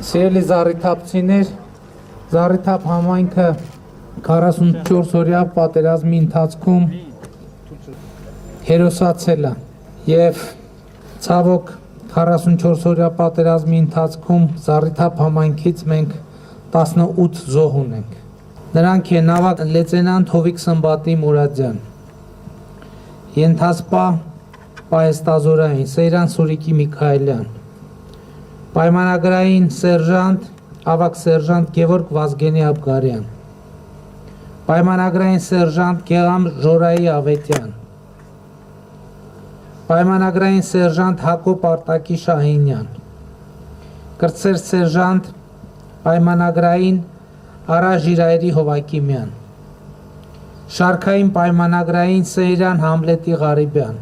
Սիրելի զառիթափցիներ, Զառիթափ համայնքը 44-օրյա պատերազմի ընթացքում հերոսացել է եւ ցավոք 44-օրյա պատերազմի ընթացքում Զառիթափ համայնքից մենք 18 զոհ ունենք։ Նրանք են նավակ լեյտենանտ Հովիկ Սմբատի Մուրադյան, ենթասպա պահեստազորային Սեյրան Սուրիկի Միքայելյան, պայմանագրային սերժանտ, ավագ սերժանտ Գևորգ Վազգենի Աբգարյան, պայմանագրային սերժանտ Գեգամ Ժորայի Ավետյան, պայմանագրային սերժանտ Հակոբ Արտակի Շահինյան, կրտսեր սերժանտ պայմանագրային Արա Ժիրայրի Հովակիմյան, շարքային պայմանագրային Սեյրան Համլետի Ղարիբյան,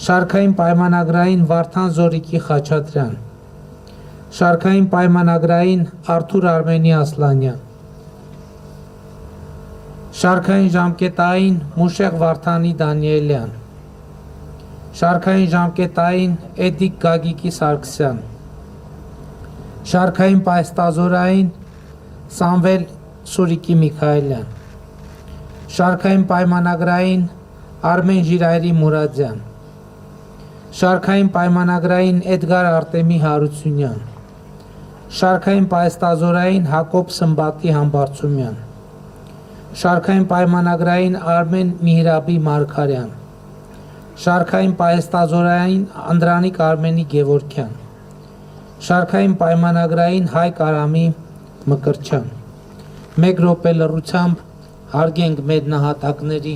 շարքային պայմանագրային Վարդան Զորիկի Խաչատրյան, շարքային պայմանագրային Արթուր Արմենի Ասլանյան, շարքային ժամկետային Մուշեղ Վարդանի Դանիելյան, շարքային ժամկետային Էդիկ Գագիկի Սարգսյան, շարքային պահեստազորային Սամվել Սուրիկի Միքայելյան, շարքային պայմանագրային Արմեն Ժիրայրի Մուրադյան, շարքային պայմանագրային Էդգար Արտեմի Հարությունյան, շարքային պահեստազորային Հակոբ Սմբատի Համբարձումյան, շարքային պայմանագրային Արմեն Միհրաբի Մարգարյան, շարքային պահեստազորային Անդրանիկ Արմենի Գևորգյան, շարքային պայմանագրային Հայկ Արամի Մկրտչյան։ 1 րոպե լռությամբ հարգենք մեր նահատակների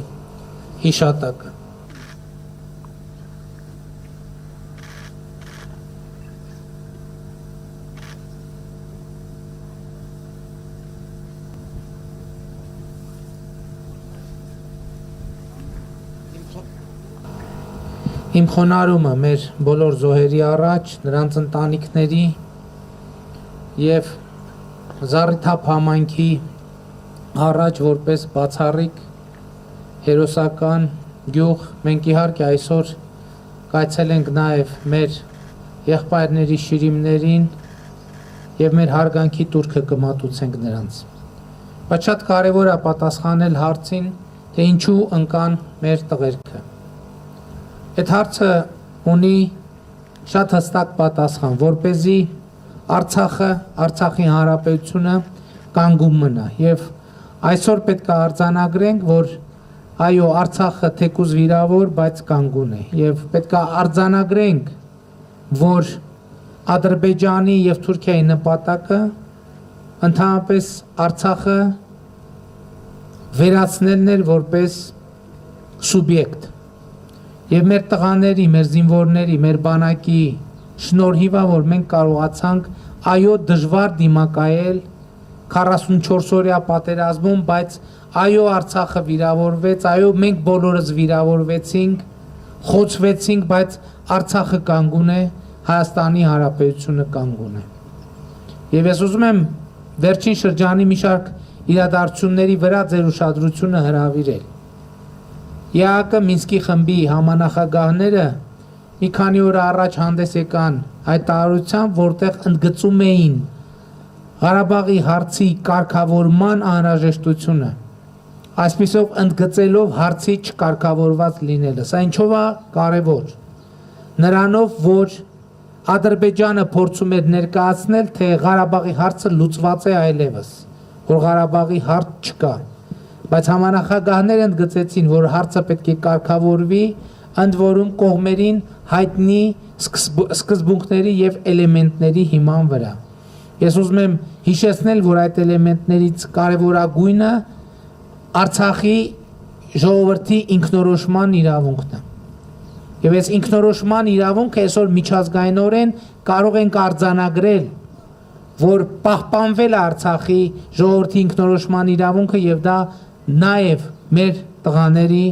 հիշատակը։ Իմ խոնարհումը մեր բոլոր զոհերի առաջ, նրանց ընտանիքների եւ Զառիթափ համայնքի առաջ որպես բացառիկ հերոսական գյուղ, մենք իհարկե այսօր կայցելենք նաեւ մեր եղբայրների շիրիմներին եւ մեր հարգանքի տուրքը կմատուցենք նրանց։ Բայց շատ կարեւոր է պատասխանել հարցին, թե ինչու ընկան մեր տղերքը։ Այդ հարցը ունի շատ հստակ պատասխան, որպեսզի Արցախը, Արցախի հանրապետությունը կանգուն մնա եւ այսօր պետք է արձանագրենք, որ այո, Արցախը թեկուզ վիրավոր, բայց կանգուն է եւ պետք է արձանագրենք, որ Ադրբեջանի եւ Թուրքիայի նպատակը ընդհանրապես Արցախը վերացնելն էր որպես սուբյեկտ։ Եվ մեր տղաների, մեր զինվորների, մեր բանակի շնորհիվ է, որ մենք կարողացանք այո դժվար դիմակայել 44-օրյա պատերազմում, բայց այո Արցախը վիրավորվեց, այո մենք բոլորս վիրավորվեցինք, խոցվեցինք, բայց Արցախը կանգուն է, Հայաստանի Հանրապետությունը կանգուն է։ Եվ ես ուզում եմ վերջին շրջանի մի շարք իրադարձությունների վրա ձեր ուշադրությունը հրավիրել։ ԵԱՀԿ Մինսկի խմբի համանախագահները մի քանի օր առաջ հանդես եկան հայտարարությամբ, որտեղ ընդգծում էին Ղարաբաղի հարցի կարգավորման անհրաժեշտությունը, այսպիսով ընդգծելով հարցի չկարգավորված լինելը։ Սա ինչով է կարևոր։ Նրանով, որ Ադրբեջանը փորձում էր ներկայացնել, թե Ղարաբաղի հարցը լուծված է այլևս, որ Ղարաբաղի հարց չկա։ Բայց համանախագահները ընդգծեցին, որ հարցը պետք է կարգավորվի, ընդ որում կողմերին հայտնի սկզբունքների եւ էլեմենտների հիման վրա։ Ես ուզում եմ հիշեցնել, որ այդ էլեմենտներից կարևորագույնը Արցախի ժողովրդի ինքնորոշման իրավունքն է։ Եվ այս ինքնորոշման իրավունքը այսօր միջազգայինորեն կարող ենք արձանագրել, որ պահպանվել է Արցախի ժողովրդի ինքնորոշման իրավունքը եւ դա նաև մեր տղաների,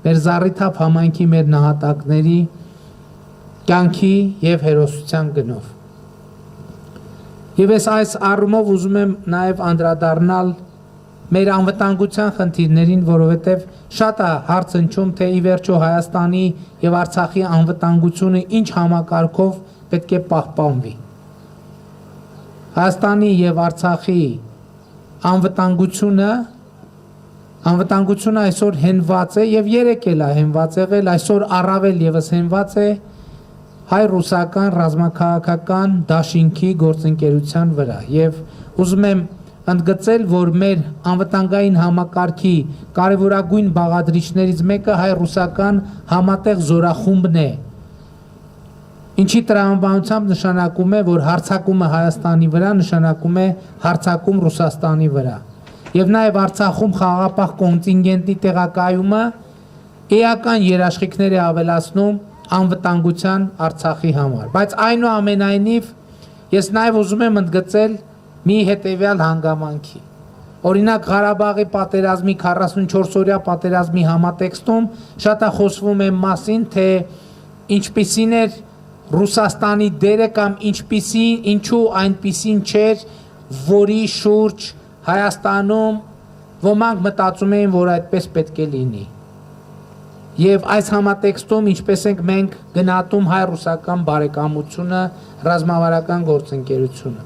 մեր Զառիթափ համայնքի, մեր նահատակների կյանքի եւ հերոսության գնով։ Եվ այս առումով ուզում եմ նաև անդրադառնալ մեր անվտանգության խնդիրներին, որովհետև շատ է հարց հնչում, թե ի վերջո Հայաստանի եւ Արցախի անվտանգությունը ինչ համակարգով պետք է պահպանվի։ Հայաստանի եւ Արցախի անվտանգությունը այսօր հենված է եւ երեք էլ է հենված եղել, այսօր առավել եւս հենված է հայ-ռուսական ռազմաքաղաքական դաշինքի գործընկերության վրա եւ ուզում եմ ընդգծել, որ մեր անվտանգային համակարգի կարևորագույն բաղադրիչներից մեկը հայ-ռուսական համատեղ զորախումբն է, ինչի տրամաբանությամբ նշանակում է, որ հարձակումը Հայաստանի վրա նշանակում է հարձակում Ռուսաստանի վրա եւ նաեւ Արցախում խաղաղապահ կոնտինգենտի տեղակայումը էական երաշխիքներ է ավելացնում անվտանգության Արցախի համար, բայց այնուամենայնիվ ես նաեւ ուզում եմ ընդգծել մի հետևյալ հանգամանքի։ Օրինակ Ղարաբաղի պատերազմի 44-օրյա պատերազմի համատեքստում շատ է խոսվում է մասին, թե ինչպիսին էր Ռուսաստանի դերը կամ ինչու այնպիսին չէր, որի շուրջ Հայաստանում ոմանք մտածում էին, որ այդպես պետք է լինի։ Եվ այս համատեքստում ինչպես ենք մենք գնահատում հայ-ռուսական բարեկամությունը, ռազմավարական գործընկերությունը։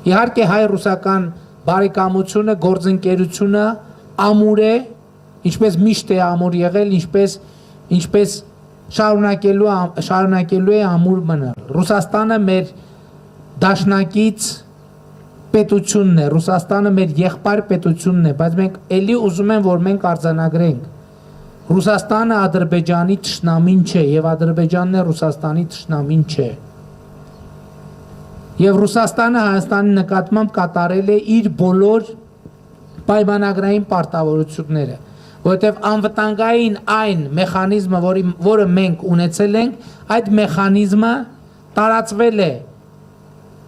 Իհարկե հայ-ռուսական բարեկամությունը, գործընկերությունը ամուր է, ինչպես միշտ է ամուր եղել, ինչպես շարունակելու է ամուր մնալ։ Ռուսաստանը մեր դաշնակից պետությունն է, Ռուսաստանը մեր եղբայր պետությունն է, բայց մենք էլի ուզում ենք, որ մենք արձանագրենք։ Ռուսաստանը Ադրբեջանի թշնամին չէ եւ Ադրբեջանն է Ռուսաստանի թշնամին չէ։ Եվ Ռուսաստանը Հայաստանի նկատմամբ կատարել է իր բոլոր պայմանագրային պարտավորությունները, որովհետև անվտանգային այն մեխանիզմը, որը մենք ունեցել ենք, այդ մեխանիզմը տարածվել է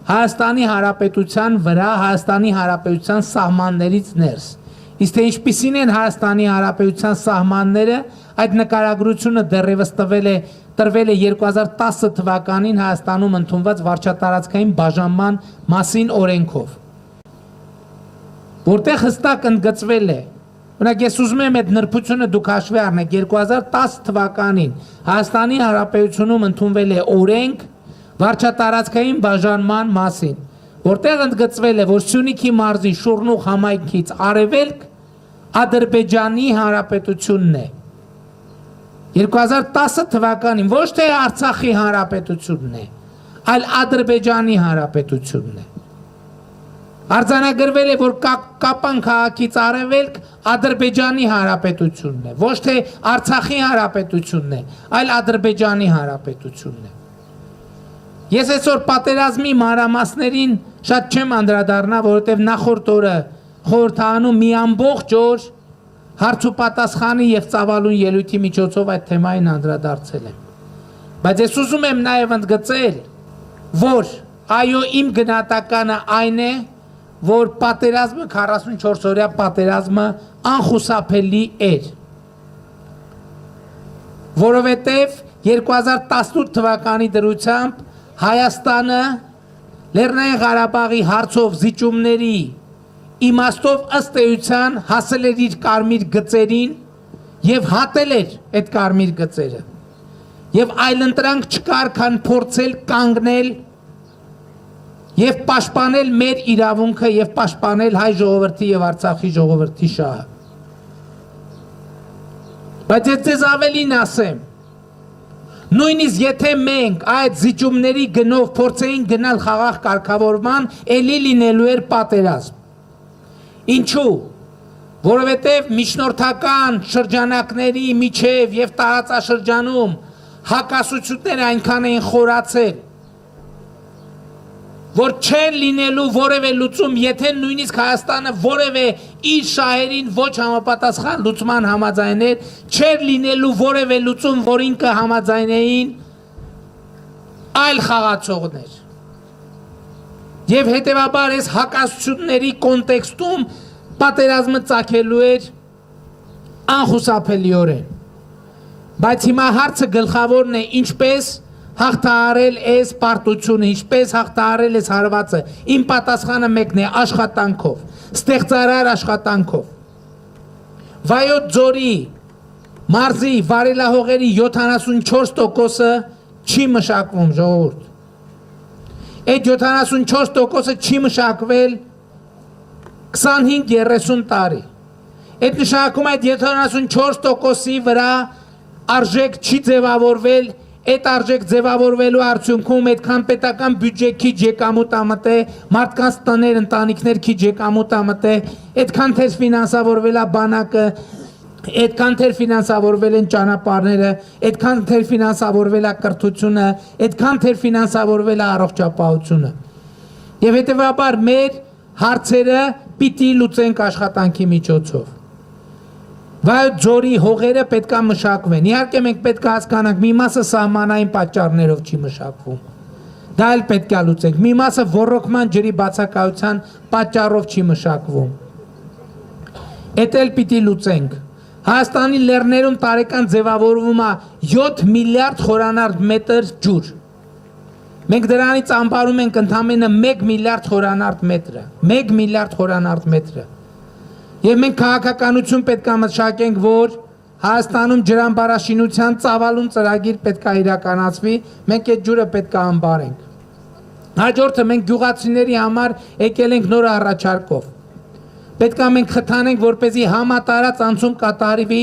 Հայաստանի Հանրապետության վրա, Հայաստանի Հանրապետության սահմաններից ներս։ Իսկ թե ինչպիսին են Հայաստանի Հանրապետության սահմանները, այդ նկարագրությունը դեռևս տրվել է 2010 թվականին Հայաստանում ընդունված վարչատարածքային բաժանման մասին օրենքով, որտեղ հստակ ընդգծվել է, օրինակ ես ուզում եմ այդ նրբությունը դուք հաշվի առնեք, 2010 թվականին Հայաստանի Հանրապետությունում ընդունվել է օրենք վարչատարածքային բաժանման մասին, որտեղ ընդգծվել է, որ Սյունիքի մարզի Շուռնուղ համայնքից արևելք Ադրբեջանի Հանրապետությունն է։ 2010 թվականին ոչ թե Արցախի Հանրապետությունն է, այլ Ադրբեջանի Հանրապետությունն է։ Արձանագրվել է, որ Կապան քաղաքից արևելք Ադրբեջանի Հանրապետությունն է, ոչ թե Արցախի Հանրապետությունն է, այլ Ադրբեջանի Հանրապետությունն է։ Ես այսօր պատերազմի մանրամասներին շատ չեմ անդրադառնա, որովհետև նախորդ օրը խորհրդարանում մի ամբողջ օր հարց ու պատասխանի եւ ծավալուն ելույթի միջոցով այդ թեմային անդրադարձել եմ։ Բայց ես ուզում եմ նաեւ ընդգծել, որ այո, իմ գնահատականը այն է, որ պատերազմը 44-օրյա պատերազմը անխուսափելի էր, որովհետև 2018 թվականի դրությամբ Հայաստանը Լեռնային Ղարաբաղի հարցով զիջումների իմաստով ըստ էության հասել էր իր կարմիր գծերին եւ հատել էր այդ կարմիր գծերը եւ այլընտրանք չկար, քան փորձել կանգնել եւ պաշտպանել մեր իրավունքը եւ պաշտպանել հայ ժողովրդի եւ Արցախի ժողովրդի շահը։ Բայց ես ավելին ասեմ, նույնիսկ եթե մենք այդ զիջումների գնով փորձեին գնալ խաղաղ կարգավորման, էլի լինելու էր պատերազմ։ Ինչու՞։ Որովհետև միջնորդական շրջանակների միջև եւ տարածաշրջանում հակասությունները այնքան էին խորացել, որ չեն լինելու որևէ լուծում, եթե նույնիսկ Հայաստանը որևէ իր շահերին ոչ համապատասխան լուծման համաձայներ, չէր լինելու որևէ լուծում, որին կհամաձայնեին այլ խաղացողներ։ Եվ հետևաբար այս հակասությունների կոնտեքստում պատերազմը ծագելու էր անխուսափելիորեն։ Բայց հիմա հարցը գլխավորն է, ինչպես հաղթահարել այս պարտությունը, ինչպես հաղթահարել այս հարվածը։ Իմ պատասխանը մեկն է՝ աշխատանքով, ստեղծարար աշխատանքով։ Վայոց ձորի մարզի վարելահողերի 74%-ը չի մշակվում, ժողովուրդ։ Այդ 74%-ը չի մշակվել 25-30 տարի։ Այդ նշանակում է 74%-ի վրա արժեք չի ձևավորվել, այդ արժեք ձևավորվելու արդյունքում այդքան պետական բյուջե քիչ եկամուտ ամտե, մարդկանց տներ, ընտանիքներ քիչ եկամուտ ամտե, այդքան թեր ֆինանսավորվել է բանակը, այդքան թեր ֆինանսավորվել են ճանապարհները, այդքան թեր ֆինանսավորվել է կրթությունը, այդքան թեր ֆինանսավորվել է առողջապահությունը։ Եվ հետևաբար մեր հարցերը պիտի լուծենք աշխատանքի միջոցով։ Վայոց ձորի հողերը պետք է մշակվեն։ Իհարկե մենք պետք է հասկանանք, մի մասը սահմանային պատճառներով չի մշակվում։ Դա էլ պետք է լուծենք։ Մի մասը ոռոգման ջրի բացակայության պատճառով չի մշակվում։ Էդ էլ պիտի լուծենք։ Հայաստանի լեռներում տարեկան ձևավորվում է 7 միլիարդ խորանարդ մետր ջուր։ Մենք դրանից ամբարում ենք ընդամենը 1 միլիարդ խորանարդ մետրը։ 1 միլիարդ խորանարդ մետրը։ Եվ մենք քաղաքականություն պետք է մշակենք, որ Հայաստանում ջրամբարաշինության ծավալուն ծրագիր պետք է իրականացվի, մենք այդ ջուրը պետք է ամբարենք։ Հաջորդը մենք գյուղացիների համար եկել ենք նոր առաջարկով։ Պետք է մենք խթանենք, որպեսզի համատարած անցում կատարվի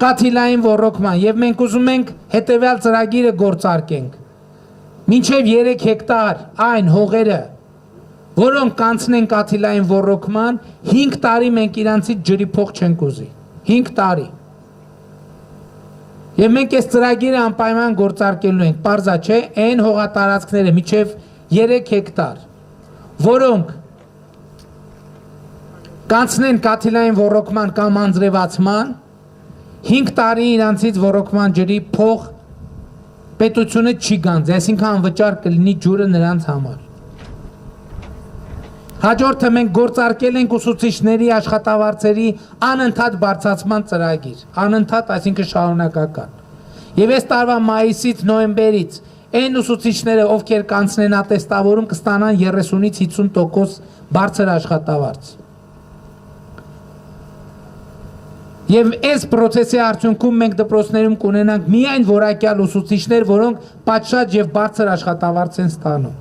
կաթիլային ոռոգման, եւ մենք ուզում ենք հետեւյալ ծրագիրը գործարկենք։ Մինչև 3 հեկտար այն հողերը, որոնք կանցնեն կաթիլային ոռոգման, 5 տարի մենք իրանցից ջրի փող չենք ուզի։ 5 տարի։ Եվ մենք այս ծրագիրը անպայման գործարկելու ենք, պարզա չէ, այն հողատարածքները միջև 3 հեկտար, որոնք կանցնեն կաթիլային ոռոգման կամ անձրևացման, 5 տարի իրանցից ոռոգման ջրի փող պետությունը չի գանձի, այսինքն անվճար կլինի ջուրը նրանց համար։ Հաջորդը մենք գործարկել ենք ուսուցիչների աշխատավարձերի անընդհատ բարձրացման ծրագիր, անընդհատ, այսինքն շարունակական։ Եվ այս տարվա մայիսից նոյեմբերից այն ուսուցիչները, ովքեր կանցնեն ատեստավորում, կստանան 30-ից 50% բարձր աշխատավարձ։ Եվ այս process-ի արդյունքում մենք դպրոցներում կունենանք միայն որակյալ ուսուցիչներ, որոնք պատշաճ եւ բարձր աշխատավարձ են ստանում։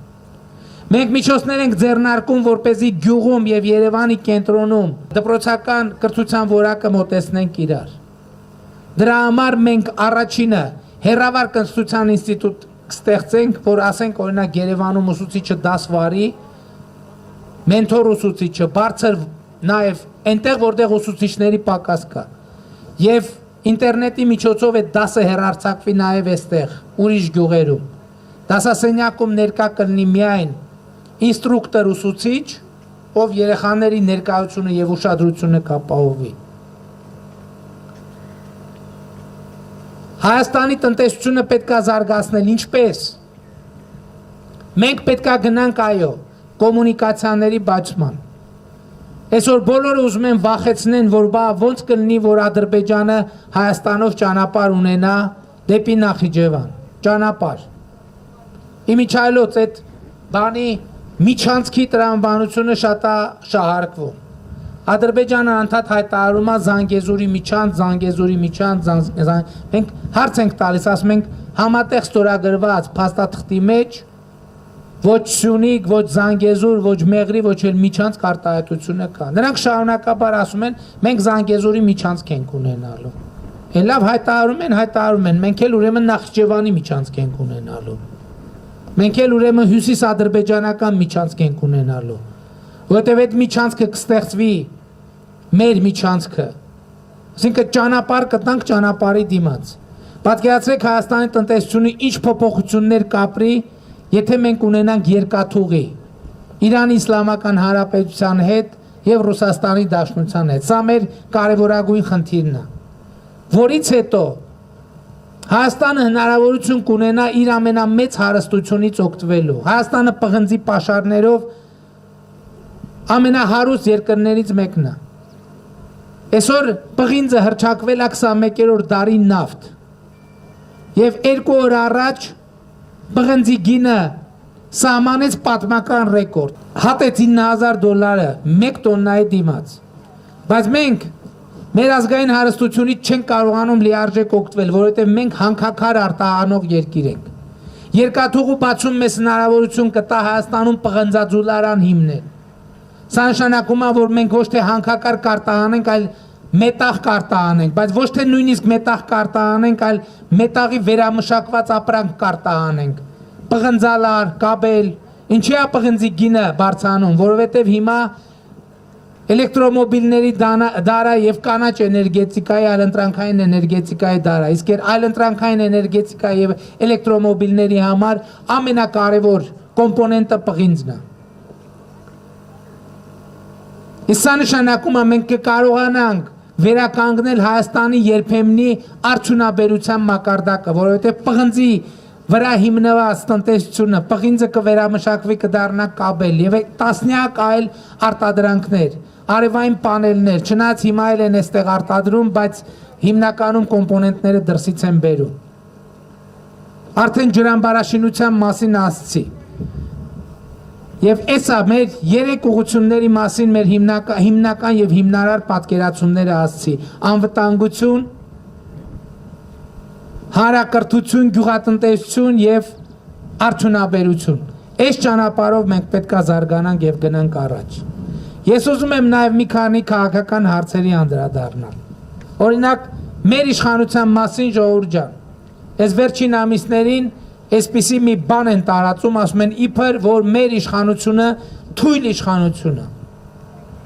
Մենք միջոցներ ենք ձեռնարկում, որպեսզի գյուղում եւ Երևանի կենտրոնում դպրոցական կրթության որակը մոտեցնենք իրար։ Դրա համար մենք առաջինը հերավար կրթության ինստիտուտ կստեղծենք, որ ասենք օրինակ Երևանում ուսուցիչը դաս վարի, մենթոր ուսուցիչը, բարձր նաեւ այնտեղ որտեղ ուսուցիչների պակաս կա։ Եվ ինտերնետի միջոցով այդ դասը հեռարձակվի նաեւ այստեղ, ուրիշ գյուղերում։ Դասասենյակում ներկա կլինի միայն ինստրուկտոր ուսուցիչ, ով երեխաների ներկայությունը եւ ուշադրությունը կապահովի։ Հայաստանի տնտեսությունը պետք է զարգացնել, ինչպես։ Մենք պետք է գնանք այո, կոմունիկացիաների բացման։ Այսօր բոլորը ուզում են վախեցնեն, որ բա ոնց կլինի, որ Ադրբեջանը Հայաստանով ճանապարհ ունենա դեպի Նախիջևան, ճանապարհ։ Իմիջայլոց այդ բանի միջանցքի տրամաբանությունը շատ է շահարկվում։ Ադրբեջանը անդադ հայտարարում է Զանգեզուրի միջանց, մենք հարց ենք տալիս, ասում ենք համատեղ ստորագրված փաստաթղթի մեջ ոչ Սյունիք, ոչ Զանգեզուր, ոչ Մեղրի, ոչ էլ միջանցք արտահայտությունը կա։ Նրանք շարունակաբար ասում են, մենք Զանգեզուրի միջանցք ենք ունենալու։ Լավ հայտարարում են, մենք էլ ուրեմն Նախիջևանի միջանցք ենք ունենալու։ Մենք էլ ուրեմն հյուսիս-ադրբեջանական միջանցք ենք ունենալու, որովհետև այդ միջանցքը կստեղծվի մեր միջանցքը, այսինքն ճանապարհ կտանք ճանապարհի դիմաց։ Պատկերացրեք Հայաստանի տնտեսությունը ինչ փոփոխություններ կապրի, եթե մենք ունենանք երկաթուղի Իրանի Իսլամական Հանրապետության հետ եւ Ռուսաստանի Դաշնության հետ։ Սա մեր կարևորագույն խնդիրն է, որից հետո Հայաստանը հնարավորություն կունենա իր ամենամեծ հարստությունից օգտվելու։ Հայաստանը պղնձի պաշարներով ամենահարուստ երկրներից մեկն է։ Այսօր պղինձը հռչակվել է 21-րդ դարի նավթ։ Եվ 2 օր առաջ պղնձի գինը սահմանեց պատմական ռեկորդ։ Հատեց $9,000 1 տոննայի դիմաց։ Բայց մենք մեր ազգային հարստությունից չենք կարողանում լիարժեք օգտվել, որովհետև մենք հանքաքար արտահանող երկիր ենք։ Երկաթուղու բացում մեզ հնարավորություն կտա Հայաստանում պղնձաձուլարան հիմնել։ Սա նշանակում է, որ մենք ոչ թե հանքակար կարտահանենք, այլ մետաղ կարտահանենք, բայց ոչ թե նույնիսկ մետաղ կարտահանենք, այլ մետաղի վերամշակված ապրանք կարտահանենք։ Պղնձալար, կաբել, ինչի է պղնձի գինը բարձրանում, որովհետև հիմա էլեկտրոմոբիլների դարը եւ կանաչ էներգետիկայի, այլընտրանքային էներգետիկայի դարը, իսկ այլընտրանքային էներգետիկա եւ էլեկտրոմոբիլների համար ամենակարևոր կոմպոնենտը պղինձն է։ Իսկ սա նշանակում է մենք կկարողանանք վերականգնել Հայաստանի երբեմնի արդյունաբերության մակարդակը, որովհետեւ պղնձի վրա հիմնված տնտեսությունը, պղինձը կվերամշակվի, կդառնա կաբել եւ տասնյակ այլ արտադրանքներ, արևային պանելներ, չնայած հիմա էլ են այստեղ արտադրում, բայց հիմնականում կոմպոնենտները դրսից են բերում։ Արդեն ջրամբարաշինության մասին ասացի։ Եվ էսա մեր երեք ուղղությունների մասին մեր հիմնական եւ հիմնարար պատկերացումները ասացի։ Անվտանգություն, հանրակրթություն, գյուղատնտեսություն եւ արդյունաբերություն։ Այս ճանապարհով մենք պետք է զարգանանք եւ գնանք առաջ։ Ես ուզում եմ նաեւ մի քանի քաղաքական հարցերի անդրադառնալ։ Օրինակ, մեր իշխանության մասին ժողովուրդ ջան, այս վերջին ամիսներին այսպիսի մի բան են տարածում, ասում են իբր որ մեր իշխանությունը թույլ իշխանություն է։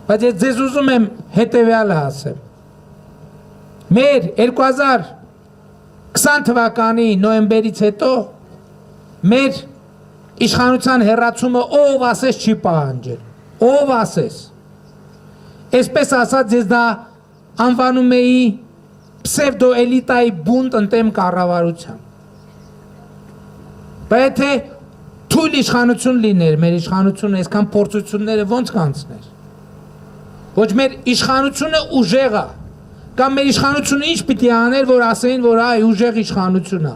Բայց ես ձեզ ուզում եմ հետեւյալը ասեմ։ Մեր 2020 թվականի նոյեմբերից հետո մեր իշխանության հեռացումը ով ասես չի պահանջել, ով ասես։ Այսպես ասած ես դա անվանում էի պսևդո էլիտայի բունտ ընդեմ կառավարության։ Բայց թե թույլ իշխանություն լիներ, մեր իշխանությունը այսքան փորձությունները ոնց կանցներ։ Ոչ մեր իշխանությունը ուժեղ է, կամ մեր իշխանությունը ինչ պիտի աներ, որ ասեին, որ այ ուժեղ իշխանություն է։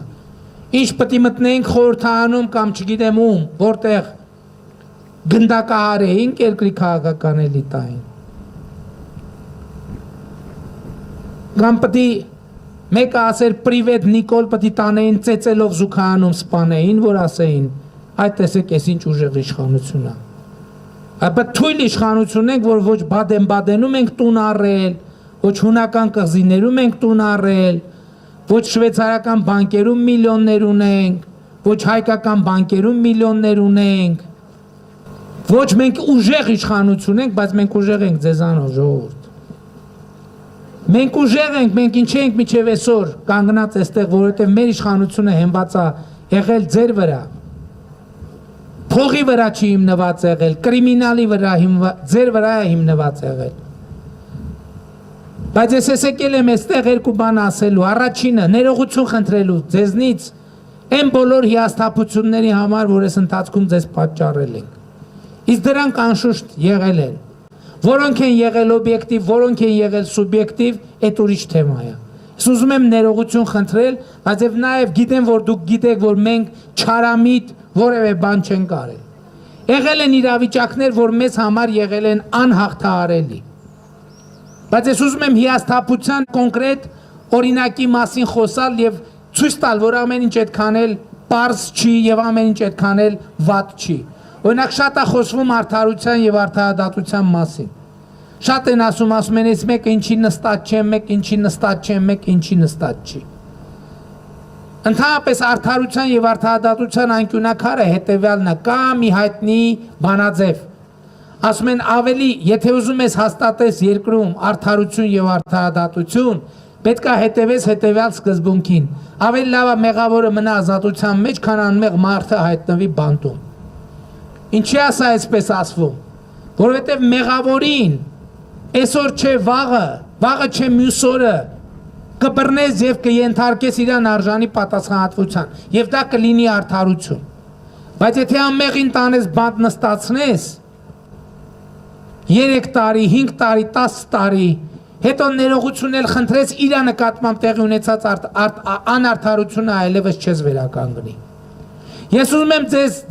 Ինչ պիտի մտնեինք խորհրդարանում կամ չգիտեմ ում, որտեղ գնդակահարեինք երկրի քաղաքական էլիտային։ Կամ պիտի մեկը ասեր պրիվետ Նիկոլ պիտի տանեին ծեծելով զուգահանում սպանեին, որ ասեին, այդ տեսեք ես ինչ ուժեղ իշխանություն է։ Բայց թույլ իշխանություն ենք, որ ոչ Բադեն-Բադենում ենք տուն առել, ոչ հունական կղզիներում ենք տուն առել, ոչ շվեյցարական բանկերում միլիոններ ունենք, ոչ հայկական բանկերում միլիոններ ունենք, ոչ մենք ուժեղ իշխանություն ենք, բայց մենք ուժեղ ենք ձեզանով ժողովուրդ։ Մենք ուժեղ ենք, մենք ինչ ենք միջև այսօր կանգնած այստեղ, որովհետև մեր իշխանությունը հենված է եղել ձեր վրա։ Փողի վրա չի հիմնված եղել, կրիմինալի վրա ձեր վրա է հիմնված եղել։ Բայց ես եկել եմ այստեղ երկու բան ասելու, առաջինը ներողություն խնդրելու ձեզնից այն բոլոր հիասթափությունների համար, որ այս ընթացքում ձեզ պատճառել ենք։ Իսկ դրանք անշուշտ եղել են։ Որոնք են եղել օբյեկտիվ, որոնք են եղել սուբյեկտիվ, այդ ուրիշ թեմա է։ Ես ուզում եմ ներողություն խնդրել, բայց եւ նաեւ գիտեմ, որ դուք գիտեք, որ մենք չարամիտ որևէ բան չենք արել։ Եղել են իրավիճակներ, որ մեզ համար եղել են անհաղթահարելի։ Բայց ես ուզում եմ հիասթափության կոնկրետ օրինակի մասին խոսալ եւ ցույց տալ, որ ամեն ինչ այդքան էլ պարզ չի եւ ամեն ինչ այդքան էլ վատ չի։ Օրինակ շատ է խոսվում արդարության եւ արդարադատության մասին։ Շատ են ասում են այս մեկը ինչի նստած չէ, մեկ ինչի նստած չէ, մեկ ինչի նստած չի։ Ընդհանրապես արդարության եւ արդարադատության անկյունակարը հետեւյալն է, կա մի հայտնի բանաձև։ Ասում են ավելի, եթե ուզում ես հաստատես երկրում արդարություն եւ արդարադատություն, պետք է հետևես հետեւյալ սկզբունքին։ Ավելի լավ է մեղավորը մնա ազատության մեջ, քան անմեղ մարդը հայտնվի բանտում։ Ինչի է սա այսպես ասվում, որովհետև մեղավորին այսօր չէ վաղը չէ մյուս օրը կբռնես եւ կենթարկես իրան արժանի պատասխանատվության եւ դա կլինի արդարություն։ Բայց եթե անմեղին տանես բանտ նստացնես 3 տարի, 5 տարի, 10 տարի, հետո ներողություն էլ խնդրես իր նկատմամբ տեղի ունեցած անարդարությունը այլևս չես վերականգնի։ Ես ուզում եմ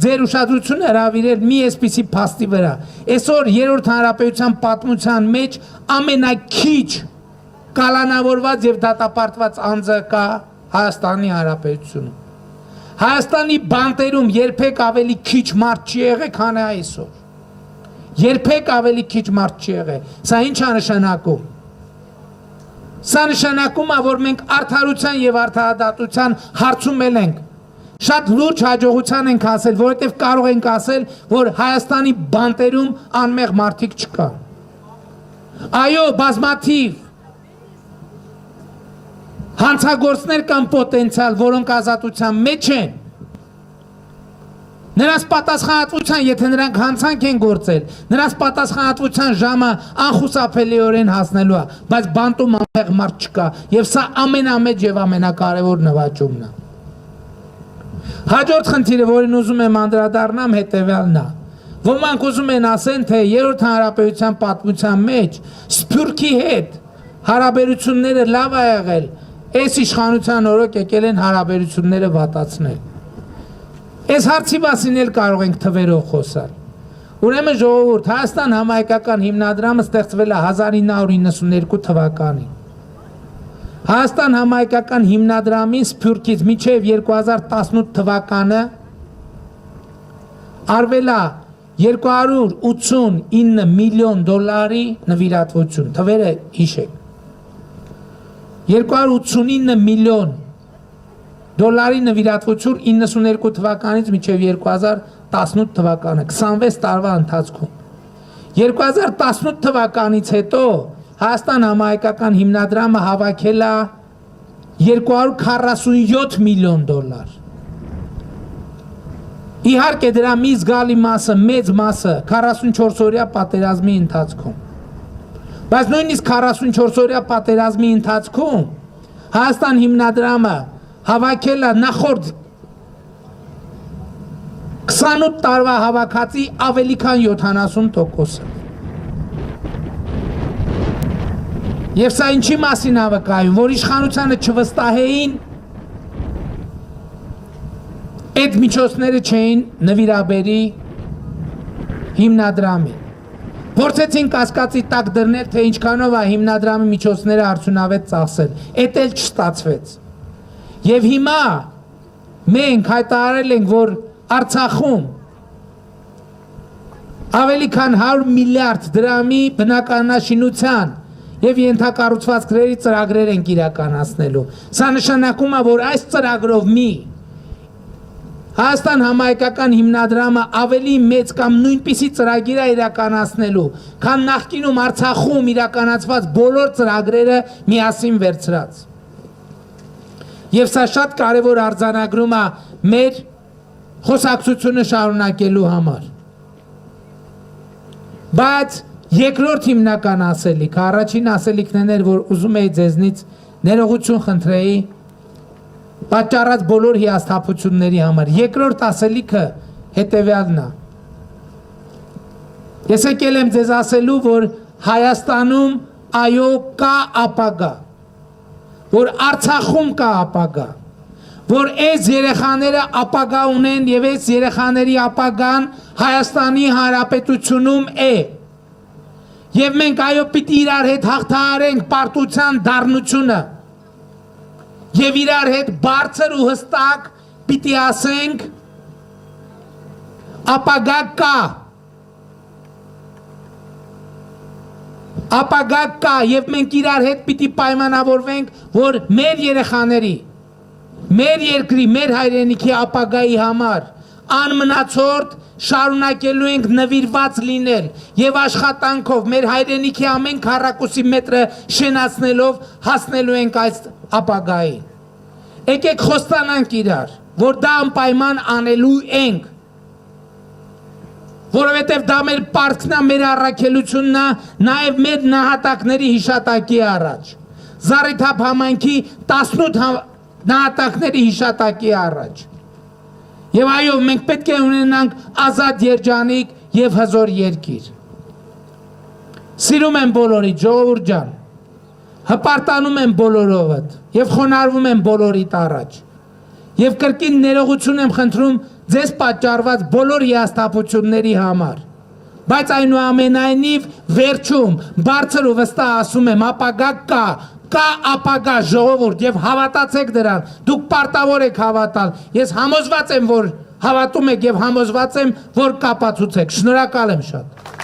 ձեր ուշադրությունը հրավիրել մի այսպիսի փաստի վրա։ Այսօր երրորդ հանրապետության պատմության մեջ ամենաքիչ կալանավորված եւ դատապարտված անձը կա Հայաստանի Հանրապետությունում։ Հայաստանի բանտերում երբեք ավելի քիչ մարդ չի եղել, քան այսօր։ Երբեք ավելի քիչ մարդ չի եղել։ Սա ինչ է նշանակում։ Սա նշանակում է, որ մենք արդարության եւ արդարադատության հարցում ենք։ Շատ լուրջ հաջողության ենք ասել, որովհետեւ կարող ենք ասել, որ Հայաստանի բանտերում անմեղ մարդիկ չկան։ Այո, բազմաթիվ հանցագործներ կան պոտենցիալ, որոնք ազատության մեջ են։ Նրանց պատասխանատվության, եթե նրանք հանցանք են գործել, նրանց պատասխանատվության ժամը անխուսափելիորեն հասնելու է, բայց բանտում անմեղ մարդ չկա, եւ սա ամենամեծ եւ ամենակարևոր նվաճումն է։ Հաջորդ խնդիրը, որին ուզում եմ անդրադառնամ, հետեւյալն է։ Ոմանք ուզում են ասեն, թե երրորդ հանրապետության պատմության մեջ Սփյուռքի հետ հարաբերությունները լավ է եղել, այս իշխանության օրոք եկել են հարաբերությունները վատացնել։ Այս հարցի մասին էլ կարող ենք թվերով խոսալ։ Ուրեմն ժողովուրդ, Հայաստան համահայկական հիմնադրամը ստեղծվել է 1992 թվականին։ Հայաստան համահայկական հիմնադրամին Սփյուռքից մինչև 2018 թվականը արվել է 289 միլիոն դոլարի նվիրատվություն, թվերը հիշեք։ 289 միլիոն դոլարի նվիրատվություն 92 թվականից մինչև 2018 թվականը, 26 տարվա ընթացքում։ 2018 թվականից հետո Հայաստան համահայկական հիմնադրամը հավաքել է 247 միլիոն դոլար։ Իհարկե դրա մի զգալի մասը, մեծ մասը 44-օրյա պատերազմի ընթացքում։ Բայց նույնիսկ 44-օրյա պատերազմի ընթացքում Հայաստան հիմնադրամը հավաքել է նախորդ 28 տարվա հավաքածի ավելի քան 70%-ը։ Եվ սա ինչի մասին հավաքայում, որ իշխանությանը չվստահեին, այդ միջոցները չէին նվիրաբերի հիմնադրամին։ Փորձեցին կասկածի տակ դրնել, թե ինչքանով է հիմնադրամի միջոցները արդյունավետ ծախսել, էդ էլ չստացվեց։ Եվ հիմա մենք հայտարարել ենք, որ Արցախում ավելի քան 100 միլիարդ դրամի բնակարանաշինության եւ ենթակառուցվածքների ծրագրեր են իրականացնելու։ Սա նշանակում է, որ այս ծրագրով մի Հայաստան համահայկական հիմնադրամը ավելի մեծ կամ նույնպիսի ծրագիր է իրականացնելու, քան նախկինում Արցախում իրականացված բոլոր ծրագրերը միասին վերցրած։ Եվ սա շատ կարևոր արձանագրում է մեր խոսակցությունը շարունակելու համար։ Բայց երկրորդ հիմնական ասելիքը, առաջին ասելիքն էր, որ ուզում էի ձեզնից ներողություն խնդրեի պատճառած բոլոր հիասթափությունների համար։ Երկրորդ ասելիքը հետևյալն է։ Ես եկել եմ ձեզ ասելու, որ Հայաստանում այո կա ապագա, որ Արցախում կա ապագա, որ այս երեխաները ապագա ունեն եւ այս երեխաների ապագան Հայաստանի Հանրապետությունում է։ Եվ մենք այո պիտի իրար հետ հաղթահարենք պարտության դառնությունը եւ իրար հետ բարձր ու հստակ պիտի ասենք ապագա կա։ Ապագա կա եւ մենք իրար հետ պիտի պայմանավորվենք, որ մեր երեխաների, մեր երկրի, մեր հայրենիքի ապագայի համար անմնացորդ շարունակելու ենք նվիրված լինել եւ աշխատանքով մեր հայրենիքի ամեն քառակուսի մետրը շենացնելով հասնելու ենք այս ապագային։ Եկեք խոստանանք իրար, որ դա անպայման անելու ենք, որովհետեւ դա մեր պարտքն է, մեր առաքելությունն է, նաեւ մեր նահատակների հիշատակի առաջ, Զառիթափ համայնքի 18 նահատակների հիշատակի առաջ։ Եվ այո, մենք պետք է ունենանք ազատ երջանիկ եւ հզոր երկիր։ Սիրում եմ բոլորիդ, ժողովուրդ ջան, հպարտանում եմ բոլորովդ եւ խոնարհվում եմ բոլորիդ առաջ։ Եվ կրկին ներողություն եմ խնդրում ձեզ պատճառված բոլոր հիասթափությունների համար։ Բայց այնուամենայնիվ վերջում բարձր ու վստահ ասում եմ, ապագա կա, կա ապագա ժողովուրդ եւ հավատացեք դրան, դուք պարտավոր եք հավատալ, ես համոզված եմ, որ հավատում եք եւ համոզված եմ, որ կապացուցեք, շնորհակալ եմ շատ։